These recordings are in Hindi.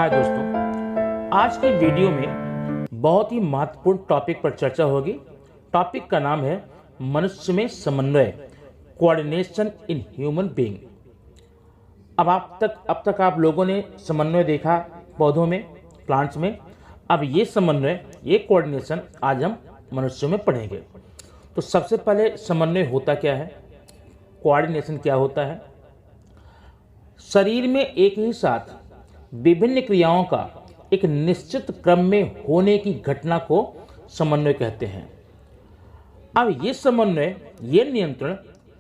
हाय दोस्तों, आज की वीडियो में बहुत ही महत्वपूर्ण टॉपिक पर चर्चा होगी। टॉपिक का नाम है मनुष्य में समन्वय, कोऑर्डिनेशन इन ह्यूमन बीइंग। अब तक आप लोगों ने समन्वय देखा पौधों में, प्लांट्स में। अब ये समन्वय, ये कोऑर्डिनेशन आज हम मनुष्यों में पढ़ेंगे। तो सबसे पहले समन्वय होता क्या है, कोऑर्डिनेशन क्या होता है। शरीर में एक ही साथ विभिन्न क्रियाओं का एक निश्चित क्रम में होने की घटना को समन्वय कहते हैं। अब ये समन्वय, ये नियंत्रण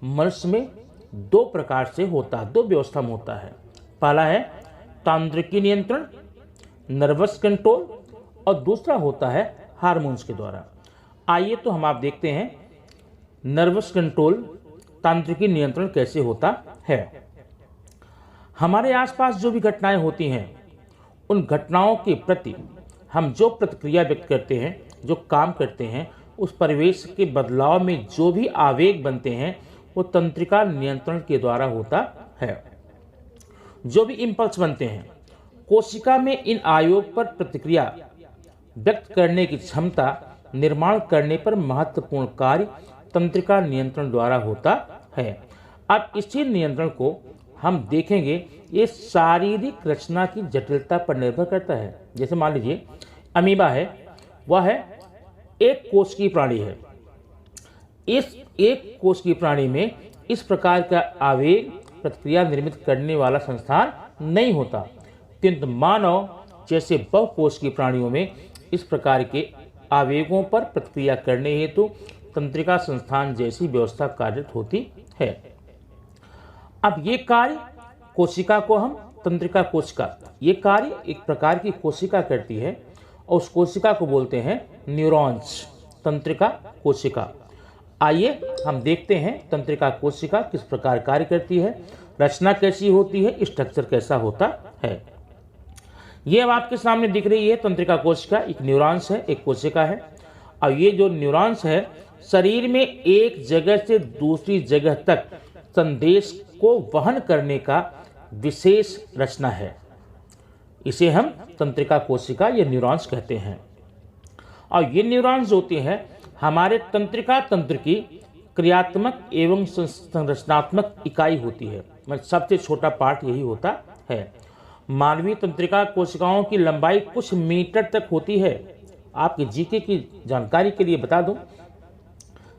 मनुष्य में दो प्रकार से होता है, दो व्यवस्था में होता है। पहला है तांत्रिकी नियंत्रण, नर्वस कंट्रोल, और दूसरा होता है हार्मोन्स के द्वारा। आइए तो हम आप देखते हैं नर्वस कंट्रोल, तांत्रिकी नियंत्रण कैसे होता है। हमारे आसपास जो भी घटनाएं होती हैं, उन घटनाओं के प्रति हम जो प्रतिक्रिया व्यक्त करते हैं, जो काम करते हैं, उस परिवेश के बदलाव में जो भी आवेग बनते हैं, वो तंत्रिका नियंत्रण के द्वारा होता है। जो भी इंपल्स बनते हैं, कोशिका में इन आयोग पर प्रतिक्रिया व्यक्त करने की क्षमता निर्माण करने पर महत्वपूर्ण कार्य तंत्रिका नियंत्रण द्वारा होता है। अब इसी नियंत्रण को हम देखेंगे, ये शारीरिक रचना की जटिलता पर निर्भर करता है। जैसे मान लीजिए अमीबा है, वह है एक कोश की प्राणी है। इस एक कोश की प्राणी में इस प्रकार का आवेग प्रतिक्रिया निर्मित करने वाला संस्थान नहीं होता, किंतु मानव जैसे बहुकोश की प्राणियों में इस प्रकार के आवेगों पर प्रतिक्रिया करने हेतु तंत्रिका संस्थान जैसी व्यवस्था कार्यरत होती है। अब ये कार्य कोशिका को हम तंत्रिका कोशिका, ये कार्य एक प्रकार की कोशिका करती है और उस कोशिका को बोलते हैं न्यूरॉन्स, तंत्रिका कोशिका। आइए हम देखते हैं तंत्रिका कोशिका किस प्रकार कार्य करती है, रचना कैसी होती है, स्ट्रक्चर कैसा होता है। ये अब आपके सामने दिख रही है तंत्रिका कोशिका, एक न्यूरॉन्स है, एक कोशिका है। और ये जो न्यूरॉन्स है, शरीर में एक जगह से दूसरी जगह तक संदेश को वहन करने का विशेष रचना है। इसे हम तंत्रिका कोशिका या न्यूरॉन्स कहते हैं। और ये न्यूरॉन्स होते हैं हमारे तंत्रिका तंत्र की क्रियात्मक एवं संरचनात्मक इकाई होती है। मतलब सबसे छोटा पार्ट यही होता है। मानवीय तंत्रिका कोशिकाओं की लंबाई कुछ मीटर तक होती है। आपके जीके की जानकारी के लिए बता दूं,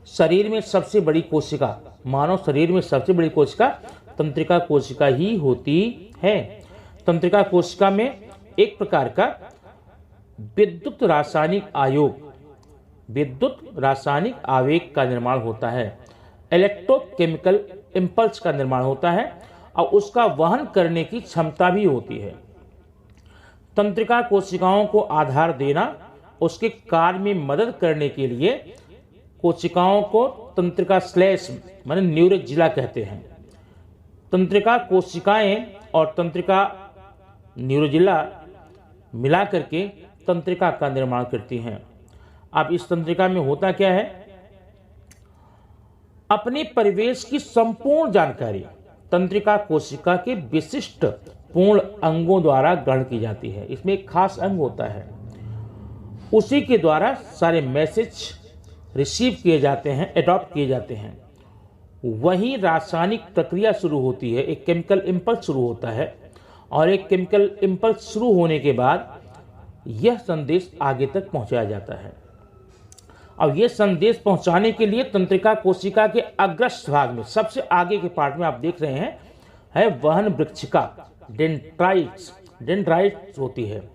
शरीर में सबसे बड़ी कोशिका, मानव शरीर में सबसे बड़ी कोशिका तंत्रिका कोशिका ही होती है। तंत्रिका कोशिका में एक प्रकार का विद्युत रासायनिक आवेग का निर्माण होता है, इलेक्ट्रोकेमिकल इंपल्स का निर्माण होता है और उसका वहन करने की क्षमता भी होती है। तंत्रिका कोशिकाओं को आधार देना, उसके कार्य में मदद करने के लिए कोशिकाओं को तंत्रिका श्लेष माने न्यूरोजिला कहते हैं। तंत्रिका कोशिकाएं और तंत्रिका न्यूरोजिला मिला करके तंत्रिका का निर्माण करती हैं। अब इस तंत्रिका में होता क्या है, अपने परिवेश की संपूर्ण जानकारी तंत्रिका कोशिका के विशिष्ट पूर्ण अंगों द्वारा ग्रहण की जाती है। इसमें एक खास अंग होता है, उसी के द्वारा सारे मैसेज रिसीव किए जाते हैं, एडॉप्ट किए जाते हैं। वही रासायनिक प्रक्रिया शुरू होती है, एक केमिकल इंपल्स शुरू होता है और एक केमिकल इंपल्स शुरू होने के बाद यह संदेश आगे तक पहुंचाया जाता है। अब यह संदेश पहुंचाने के लिए तंत्रिका कोशिका के अग्रस्थ भाग में, सबसे आगे के पार्ट में आप देख रहे हैं, है वहन वृक्षिका, डेंड्राइट्स होती है।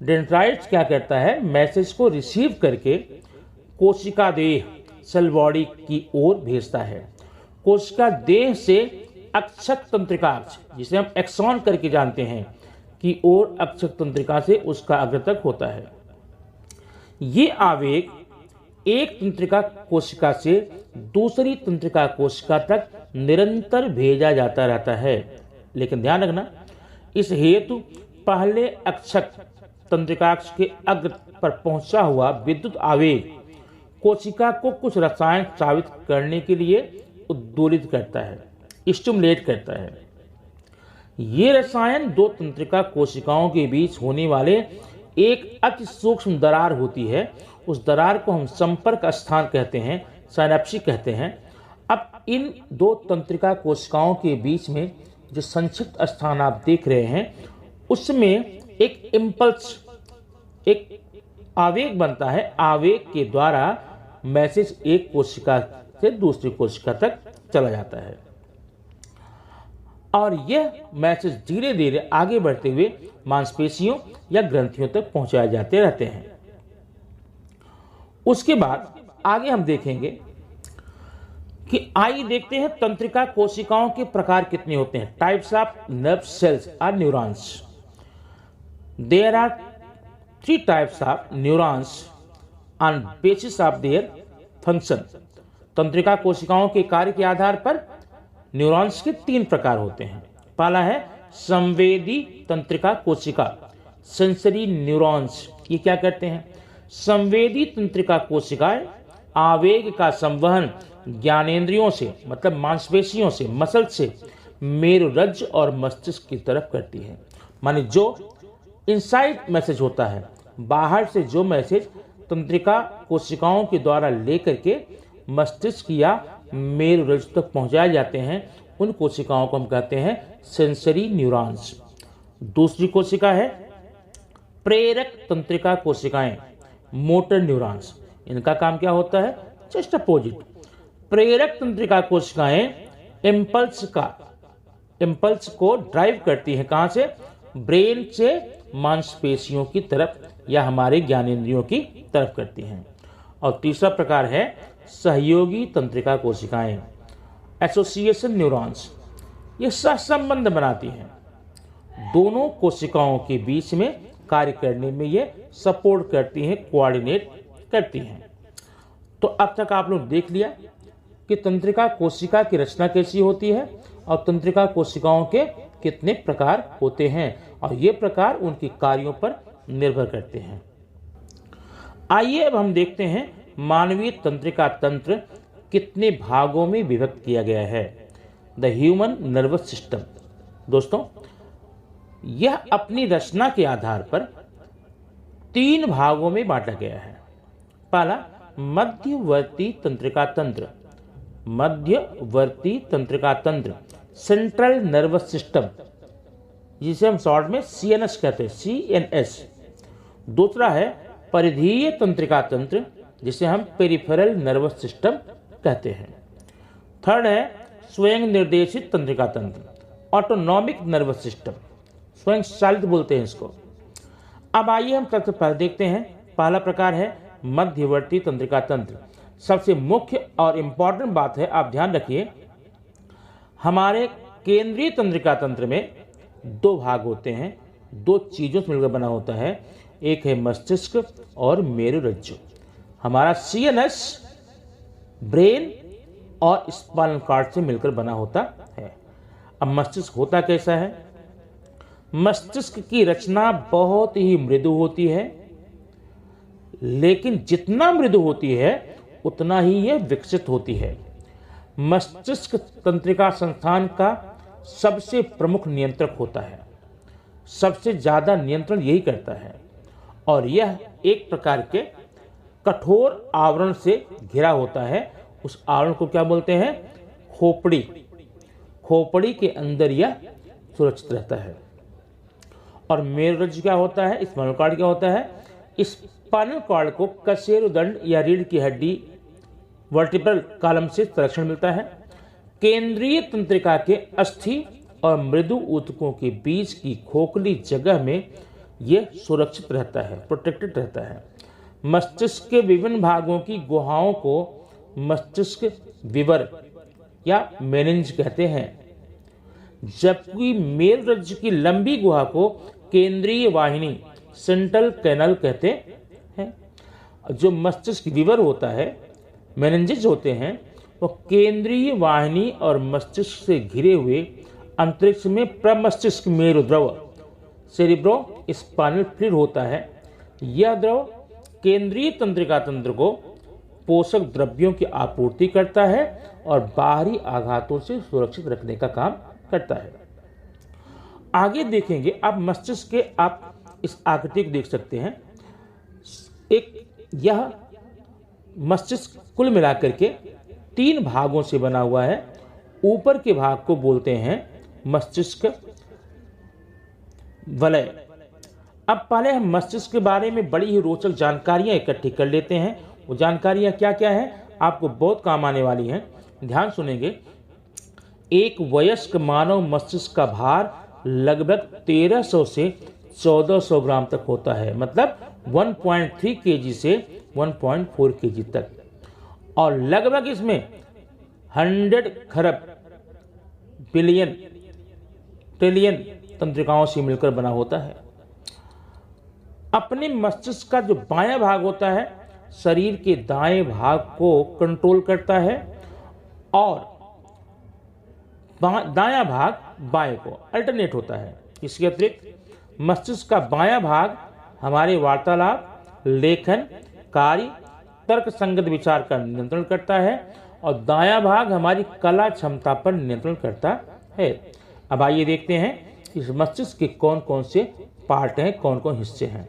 डेंड्राइट्स क्या करता है, मैसेज को रिसीव करके कोशिका देह, सेल बॉडी की ओर भेजता है। कोशिका देह से अक्षक तंत्रिकाक्ष, जिसे हम एक्सॉन करके जानते हैं, की ओर अक्षक तंत्रिका से उसका अग्र तक होता है। ये आवेग एक तंत्रिका कोशिका से दूसरी तंत्रिका कोशिका तक निरंतर भेजा जाता रहता है। लेकिन ध्यान रखना, इस हेतु पहले अक्षक तंत्रिकाक्ष के अग्र पर पहुंचा हुआ विद्युत आवेग कोशिका को कुछ रसायन स्रावित करने के लिए उद्दोलित करता है, स्टिमुलेट करता है। ये रसायन दो तंत्रिका कोशिकाओं के बीच होने वाले एक अति सूक्ष्म दरार होती है, उस दरार को हम संपर्क स्थान कहते हैं, साइनेप्सी कहते हैं। अब इन दो तंत्रिका कोशिकाओं के बीच में जो संक्षिप्त स्थान आप देख रहे हैं, उसमें एक इम्पल्स, एक आवेग बनता है। आवेग के द्वारा मैसेज एक कोशिका से दूसरी कोशिका तक चला जाता है और यह मैसेज धीरे धीरे आगे बढ़ते हुए मांसपेशियों या ग्रंथियों तक पहुंचाए जाते रहते हैं। उसके बाद आगे हम देखेंगे कि आइए देखते हैं तंत्रिका कोशिकाओं के प्रकार कितने होते हैं। Types of nerve cells are neurons. There are 3 types of neurons on basis of their function. तंत्रिका कोशिकाओं के कार्य के आधार पर न्यूरॉन्स के 3 प्रकार होते हैं। पहला है संवेदी तंत्रिका कोशिका, सेंसरी न्यूरॉन्स। ये क्या करते हैं? संवेदी तंत्रिका कोशिकाएं आवेग का संवहन ज्ञानेंद्रियों से, मतलब मांसपेशियों से, मसल से मेरुरज्ज और मस्तिष्क की तरफ करती है। माने जो इनसाइड मैसेज होता है, बाहर से जो मैसेज तंत्रिका कोशिकाओं के द्वारा लेकर के मस्तिष्क या मेरुरज्ज तक पहुंचाए जाते हैं, उन कोशिकाओं को हम कहते हैं सेंसरी न्यूरॉन्स। दूसरी कोशिका है प्रेरक तंत्रिका कोशिकाएं, मोटर न्यूरॉन्स। इनका काम क्या होता है? Just opposite. प्रेरक तंत्रिका कोशिकाएं इम्पल्स को ड्राइव करती हैं। कहां से? ब्रेन से मांसपेशियों की तरफ या हमारे ज्ञानेंद्रियों की तरफ करती हैं। और तीसरा प्रकार है सहयोगी तंत्रिका कोशिकाएं, एसोसिएशन न्यूरॉन्स। ये सहसंबंध बनाती हैं, दोनों कोशिकाओं के बीच में कार्य करने में ये सपोर्ट करती हैं, कोऑर्डिनेट करती हैं। तो अब तक आप लोग देख लिया कि तंत्रिका कोशिका की रचना कैसी होती है और तंत्रिका कोशिकाओं के कितने प्रकार होते हैं, और ये प्रकार उनके कार्यों पर निर्भर करते हैं। आइए अब हम देखते हैं मानवीय तंत्रिका तंत्र कितने भागों में विभक्त किया गया है। The human nervous system. दोस्तों, यह अपनी रचना के आधार पर 3 भागों में बांटा गया है। पहला मध्यवर्ती तंत्रिका तंत्र, मध्यवर्ती तंत्रिका तंत्र, सेंट्रल नर्वस सिस्टम, जिसे हम शॉर्ट में CNS कहते हैं, CNS। दूसरा है परिधीय तंत्रिका तंत्र, जिसे हम पेरिफेरल नर्वस सिस्टम कहते हैं। थर्ड है स्वयं निर्देशित तंत्रिका तंत्र, ऑटोनॉमिक नर्वस सिस्टम, स्वयं चालित बोलते हैं इसको। अब आइए हम सबसे पहले देखते हैं। पहला प्रकार है मध्यवर्ती तंत्रिका तंत्र। सबसे मुख्य और इंपॉर्टेंट बात है, आप ध्यान रखिए, हमारे केंद्रीय तंत्रिका तंत्र में 2 भाग होते हैं, 2 चीजों से मिलकर बना होता है। एक है मस्तिष्क और मेरुरज्जु। हमारा CNS ब्रेन और स्पाइनल कॉर्ड से मिलकर बना होता है। अब मस्तिष्क होता कैसा है? मस्तिष्क की रचना बहुत ही मृदु होती है, लेकिन जितना मृदु होती है उतना ही यह विकसित होती है। मस्तिष्क तंत्रिका संस्थान का सबसे प्रमुख नियंत्रक होता है, सबसे ज्यादा नियंत्रण यही करता है, और यह एक प्रकार के कठोर आवरण से घिरा होता है। उस आवरण को क्या बोलते हैं? खोपड़ी। खोपड़ी के अंदर यह सुरक्षित रहता है। और मेरुरज्जु क्या होता है? स्पाइनल कॉर्ड क्या होता है? स्पाइनल कॉर्ड को कशेरुदंड या रीढ़ की हड्डी, वर्टिब्रल कॉलम से संरक्षण मिलता है। केंद्रीय तंत्रिका के अस्थि और मृदु ऊतकों के बीच की खोखली जगह में यह सुरक्षित रहता है, प्रोटेक्टेड रहता है। मस्तिष्क के विभिन्न भागों की गुहाओं को मस्तिष्क विवर या मेनिंज कहते हैं, जबकि मेरुरज्जु की लंबी गुहा को केंद्रीय वाहिनी, सेंट्रल कैनल कहते हैं। जो मस्तिष्क विवर होता है, मेनिंजेस होते हैं, वो केंद्रीय वाहिनी और मस्तिष्क से घिरे हुए अंतरिक्ष में प्रमस्तिष्क मेरुद्रव, सेरिब्रो स्पाइनल फ्लूइड होता है। यह द्रव केंद्रीय तंत्रिका तंत्र को पोषक द्रव्यों की आपूर्ति करता है और बाहरी आघातों से सुरक्षित रखने का काम करता है। आगे देखेंगे आप मस्तिष्क के, आप इस आकृति को देख सकते हैं। एक यह मस्तिष्क कुल मिलाकर के 3 भागों से बना हुआ है। ऊपर के भाग को बोलते हैं मस्तिष्क वलय। अब पहले हम मस्तिष्क के बारे में बड़ी ही रोचक जानकारियां इकट्ठी कर लेते हैं। वो जानकारियां क्या क्या हैं, आपको बहुत काम आने वाली हैं, ध्यान सुनेंगे। एक वयस्क मानव मस्तिष्क का भार लगभग 1300 से 1400 ग्राम तक होता है, मतलब 1.3 केजी से 1.4 केजी तक। और लगभग इसमें 100 खरब बिलियन ट्रिलियन तंत्रिकाओं से मिलकर बना होता है। अपने मस्तिष्क का जो बायां भाग होता है शरीर के दाएं भाग को कंट्रोल करता है और दायां भाग बाएं को अल्टरनेट होता है। इसके अतिरिक्त मस्तिष्क का बायां भाग हमारे वार्तालाप, लेखन, कार्य, तर्क संगत विचार का नियंत्रण करता है और दायां भाग हमारी कला क्षमता पर नियंत्रण करता है। अब आइए देखते हैं इस मस्तिष्क के कौन कौन से पार्ट हैं, कौन कौन हिस्से हैं।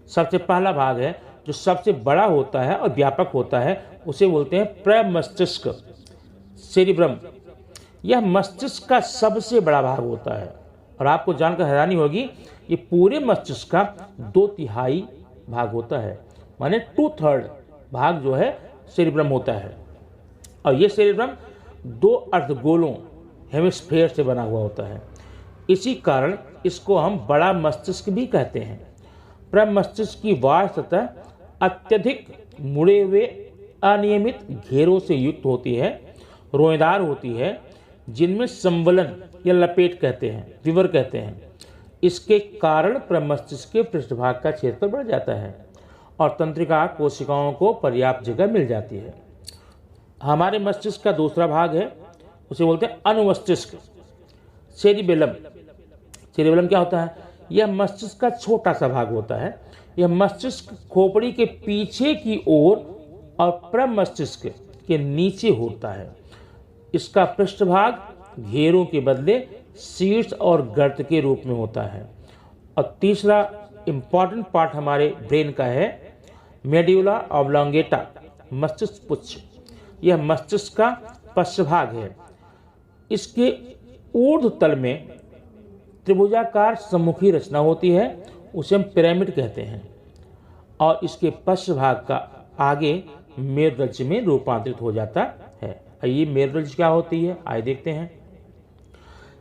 सबसे पहला भाग है जो सबसे बड़ा होता है और व्यापक होता है, उसे बोलते हैं प्रमस्तिष्क, सेरिब्रम। यह मस्तिष्क का सबसे बड़ा भाग होता है और आपको जानकर हैरानी होगी ये पूरे मस्तिष्क का 2/3 भाग होता है, माने 2/3 भाग जो है सेरिब्रम होता है। और ये सेरिब्रम 2 अर्धगोलों हेमिस्फेयर से बना हुआ होता है। इसी कारण इसको हम बड़ा मस्तिष्क भी कहते हैं। प्रमस्तिष्क की बाह्य सतह अत्यधिक मुड़े हुए अनियमित घेरों से युक्त होती है, रोएदार होती है, जिनमें संवलन या लपेट कहते हैं, विवर कहते हैं। इसके कारण प्रमस्तिष्क के पृष्ठभाग का क्षेत्र बढ़ जाता है और तंत्रिका कोशिकाओं को पर्याप्त जगह मिल जाती है। हमारे मस्तिष्क का दूसरा भाग है, उसे बोलते हैं अनुमस्तिष्क, सेरिबेलम। सेरिबेलम क्या होता है? यह मस्तिष्क का छोटा सा भाग होता है। यह मस्तिष्क खोपड़ी के पीछे की ओर और प्रमस्तिष्क के नीचे होता है। इसका पृष्ठभाग घेरों के बदले शीर्ष और गर्त के रूप में होता है। और तीसरा इंपॉर्टेंट पार्ट हमारे ब्रेन का है मेड्यूला ऑब्लोंगेटा, मस्तिष्क पुच्छ। यह मस्तिष्क का पश्चभाग है। इसके ऊर्ध्व तल में त्रिभुजाकार सम्मुखी रचना होती है, उसे हम पिरामिड कहते हैं। और इसके पश्चभाग का आगे मेरुरज्जु में रूपांतरित हो जाता है। ये मेरुरज्जु क्या होती है, आइए देखते हैं।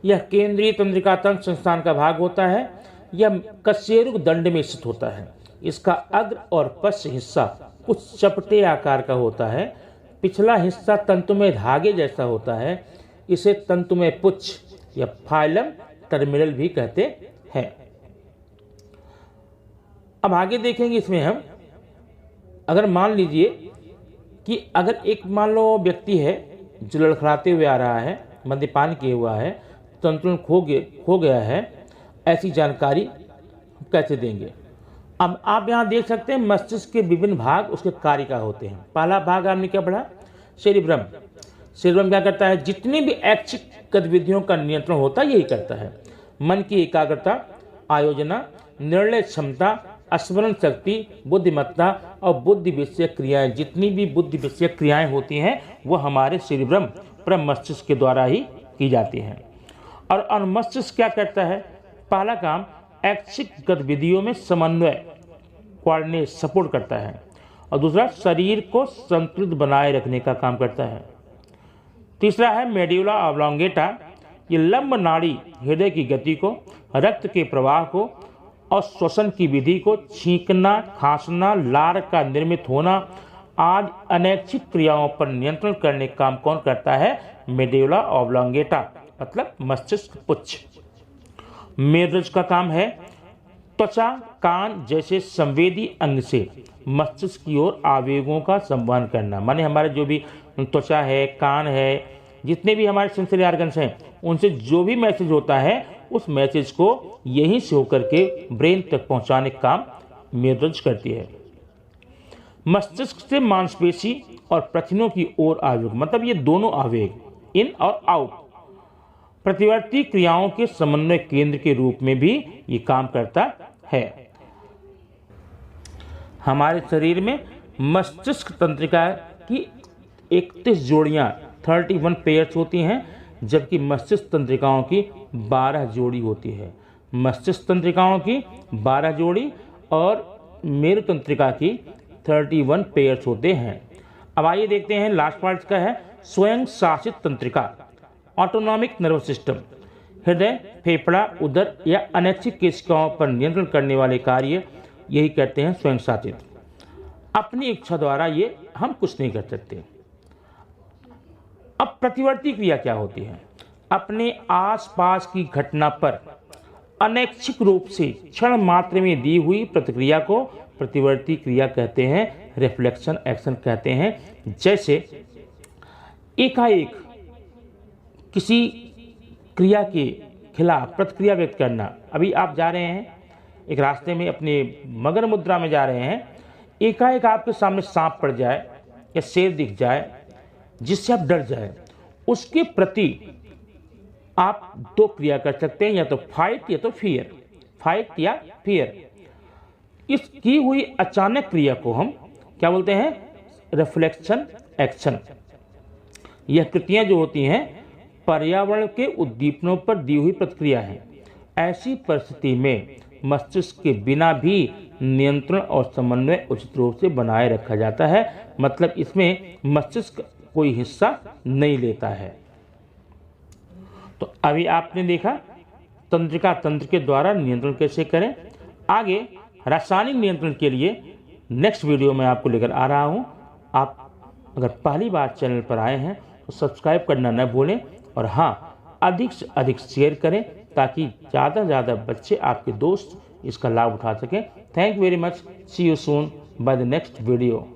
यह केंद्रीय तंत्रिका तंत्र संस्थान का भाग होता है। यह कशेरुक दंड में स्थित होता है। इसका अग्र और पश्च हिस्सा कुछ चपटे आकार का होता है। पिछला हिस्सा तंतुमय धागे जैसा होता है। इसे तंतुमय पुच्छ या फाइलम टर्मिनल भी कहते हैं। अब आगे देखेंगे इसमें हम, अगर मान लीजिए कि अगर एक मान लो व्यक्ति है जो लड़खड़ाते हुए आ रहा है, मद्यपान किए हुआ है, संतुलन खो गया है, ऐसी जानकारी कैसे देंगे? अब आप यहाँ देख सकते हैं मस्तिष्क के विभिन्न भाग उसके कार्य का होते हैं। पहला भाग आपने क्या पढ़ा? सेरिब्रम। सेरिब्रम क्या करता है? जितनी भी ऐच्छिक गतिविधियों का नियंत्रण होता है यही करता है। मन की एकाग्रता, आयोजना, निर्णय क्षमता, स्मरण शक्ति, बुद्धिमत्ता और बुद्धि विषयक क्रियाएं, जितनी भी बुद्धि विषयक क्रियाएं होती हैं वो हमारे सेरिब्रम प्रमस्तिष्क के द्वारा ही की जाती हैं। और अनुमस्तिष्क क्या करता है? पहला काम ऐच्छिक गतिविधियों में समन्वय, कोऑर्डिनेट, सपोर्ट करता है। और दूसरा शरीर को संतुलित बनाए रखने का काम करता है। तीसरा है मेड्यूला ऑब्लोंगेटा। ये लंब नाड़ी हृदय की गति को, रक्त के प्रवाह को और श्वसन की विधि को, छींकना, खांसना, लार का निर्मित होना आदि अनैच्छिक क्रियाओं पर नियंत्रण करने का काम कौन करता है? मेड्यूला ऑब्लोंगेटा, मतलब मस्तिष्क पुच्छ। मेरुरज्जु का काम है त्वचा, कान जैसे संवेदी अंग से मस्तिष्क की ओर आवेगों का संवहन करना। माने हमारे जो भी त्वचा है, कान है, जितने भी हमारे सेंसरी ऑर्गन्स हैं, उनसे जो भी मैसेज होता है उस मैसेज को यहीं से होकर के ब्रेन तक पहुंचाने का काम मेरुरज्जु करती है। मस्तिष्क से मांसपेशी और प्रथिनों की ओर आवेग, मतलब ये दोनों आवेग इन और आउट प्रतिवर्ती क्रियाओं के समन्वय केंद्र के रूप में भी ये काम करता है। हमारे शरीर में मस्तिष्क तंत्रिका की 31 जोड़ियां 31 पेयर्स होती हैं, जबकि मस्तिष्क तंत्रिकाओं की 12 जोड़ी होती है। मस्तिष्क तंत्रिकाओं की 12 जोड़ी और मेरु तंत्रिका की 31 पेयर्स होते हैं। अब आइए देखते हैं लास्ट पार्ट का है स्वयं शासित तंत्रिका, ऑटोनॉमिक नर्वस सिस्टम। हृदय, फेफड़ा, उदर या अनैच्छिक कोशिकाओं पर नियंत्रण करने वाले कार्य यही कहते हैं स्वयं शासित। अपनी इच्छा द्वारा ये हम कुछ नहीं कर सकते। अब प्रतिवर्ती क्रिया क्या होती है? अपने आसपास की घटना पर अनैच्छिक रूप से क्षण मात्र में दी हुई प्रतिक्रिया को प्रतिवर्ती क्रिया कहते हैं, रिफ्लेक्शन एक्शन कहते हैं। जैसे एकाएक किसी क्रिया के खिलाफ प्रतिक्रिया व्यक्त करना। अभी आप जा रहे हैं एक रास्ते में, अपने मगर मुद्रा में जा रहे हैं, एकाएक आपके सामने सांप पड़ जाए या शेर दिख जाए जिससे आप डर जाए, उसके प्रति आप दो क्रिया कर सकते हैं, या तो फाइट या तो फियर। फाइट या फियर। इस की हुई अचानक क्रिया को हम क्या बोलते हैं? Reflection action. यह कृतियां जो होती हैं पर्यावरण के उद्दीपनों पर दी हुई प्रतिक्रिया है। ऐसी परिस्थिति में मस्तिष्क के बिना भी नियंत्रण और समन्वय उचित रूप से बनाए रखा जाता है। मतलब इसमें मस्तिष्क कोई हिस्सा नहीं लेता है। तो अभी आपने देखा तंत्रिका तंत्र के द्वारा नियंत्रण कैसे करें। आगे रासायनिक नियंत्रण के लिए नेक्स्ट वीडियो में आपको लेकर आ रहा हूं। आप अगर पहली बार चैनल पर आए हैं तो सब्सक्राइब करना न भूलें, और हाँ, अधिक से अधिक शेयर करें ताकि ज़्यादा से ज़्यादा बच्चे, आपके दोस्त इसका लाभ उठा सकें। Thank you very much. See you soon bye the next video.